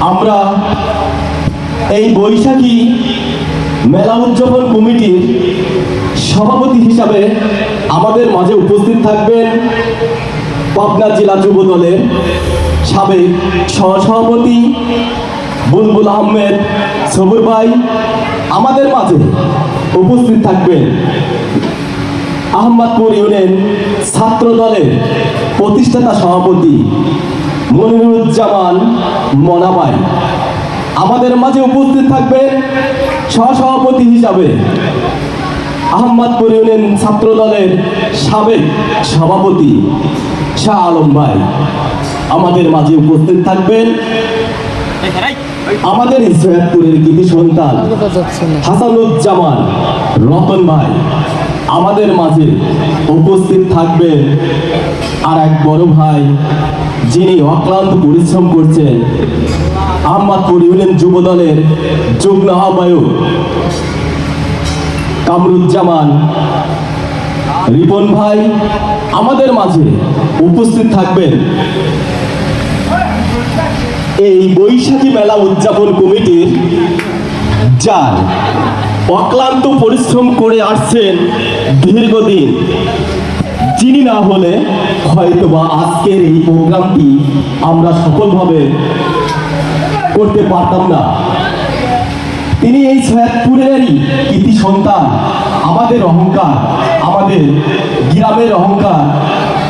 আমরা এই বৈশাখী মেলা উদযাপন কমিটির সভাপতি হিসাবে আমাদের মাঝে উপস্থিত থাকবেন পাবনা জেলা যুব দলের সাবেক সহসভাপতি বুলবুল আহমেদ সবুর ভাই। আমাদের মাঝে উপস্থিত থাকবেন আহমদপুর ইউনিয়ন ছাত্র দলের প্রতিষ্ঠাতা সভাপতি মনিরুজ্জামান মনা ভাই। আমাদের মাঝে উপস্থিত থাকবেন সহসভাপতি হিসাবে আহমদপুর ইউনিয়ন ছাত্র দলের সাবেক সভাপতি শাহ আলম ভাই। আমাদের মাঝে উপস্থিত থাকবেন আমাদের সৈয়দপুরের কৃতি সন্তান হাসানুজ্জামান রতন ভাই। আমাদের মাঝে উপস্থিত থাকবেন আর এক বড় ভাই যিনি অক্লান্ত পরিশ্রম করছেন, আহমদপুর ইউনিয়ন যুব দলের যুগ্ম আহ্বায়ক কামরুজ্জামান রিপন ভাই। আমাদের মাঝে উপস্থিত থাকবেন এই বৈশাখী মেলা উদযাপন কমিটির যার অক্লান্ত পরিশ্রম করে আসছেন দীর্ঘদিন, যিনি না হলে হয়তোবা আজকের এই প্রোগ্রামটি আমরা সফলভাবে করতে পারতাম না। তিনি এই সৈয়দপুরেরই কৃতি সন্তান, আমাদের অহংকার, আমাদের গ্রামের অহংকার,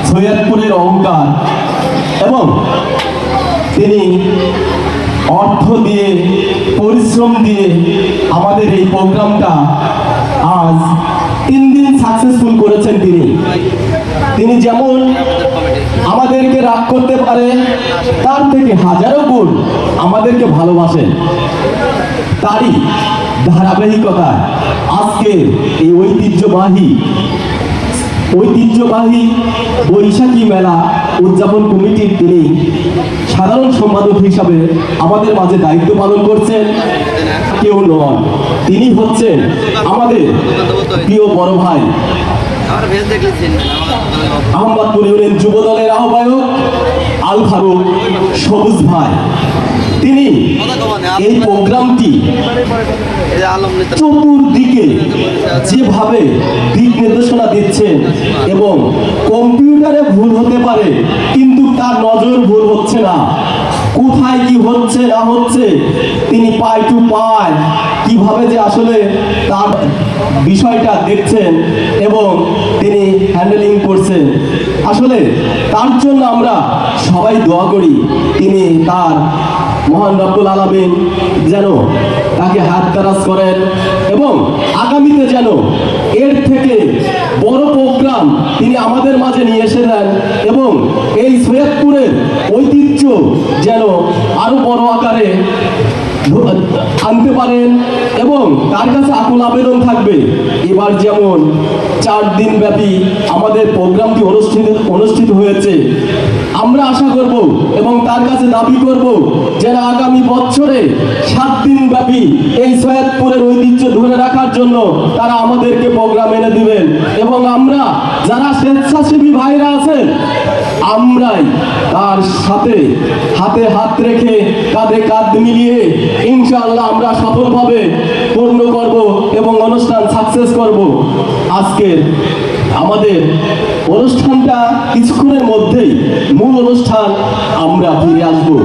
সৈয়দপুরের অহংকার। এবং তিনি অর্থ দিয়ে পরিশ্রম দিয়ে আমাদের এই প্রোগ্রামটা আজ 3 দিন সাকসেসফুল করেছেন। তিনি যেমন আমাদেরকে রাগ করতে পারে, তার থেকে হাজারো গুণ আমাদেরকে ভালোবাসেন। তারই ধারাবাহিকতা আজকে এই ঐতিহ্যবাহী বৈশাখী মেলা উদযাপন কমিটির তিনি সাধারণ সম্পাদক হিসাবে আমাদের মাঝে দায়িত্ব পালন করছেন। কেউ নন, তিনি হচ্ছেন আমাদের প্রিয় বড় ভাই আহমদপুর ইউনিয়ন যুব দলের আহ্বায়ক আল ফারুক সবুজ ভাই। তিনি এই প্রোগ্রামটি চতুর্দিকে যেভাবে দিক নির্দেশনা দিচ্ছেন, এবং কম্পিউটারে ভুল হতে পারে কিন্তু তার নজর ভুল হচ্ছে না, কোথায় কি হচ্ছে না হচ্ছে তিনি পাই টু পাই কিভাবে যে আসলে তার বিষয়টা দেখছেন এবং তিনি হ্যান্ডেলিং করছেন। আসলে তার জন্য আমরা সবাই দোয়া করি, তিনি তার মহান রব্বুল আলামিন যেন তাকে হাত দারাজ করেন এবং আগামীতে যেন এর থেকে বড় প্রোগ্রাম তিনি আমাদের মাঝে নিয়ে এসে দেন এবং এই সৈয়দপুরের ঐতিহ্য যেন আরো বড় আকারে আনতে পারেন। এবং তার কাছে আকুল আবেদন থাকবে, এবার যেমন 4 দিন ব্যাপী আমাদের প্রোগ্রামটি অনুষ্ঠিত হয়েছে, আমরা আশা করব এবং তার কাছে দাবি করব যেন আগামী বছরে 7 দিন ব্যাপী এই সৈয়দপুরের ঐতিহ্য ধরে রাখার জন্য তারা আমাদেরকে প্রোগ্রাম এনে দিবেন। এবং আমরা যারা স্বেচ্ছাসেবী ভাইরা আছেন, আমরাই তার সাথে হাতে হাত রেখে কাঁধে কাঁধ মিলিয়ে ইনশাআল্লাহ আমরা সফলভাবে পূর্ণ করব এবং অনুষ্ঠান সাকসেস করব। আজকের আমাদের অনুষ্ঠানটা কিছুক্ষণের মধ্যেই মূল অনুষ্ঠান আমরা ফিরে আসবো।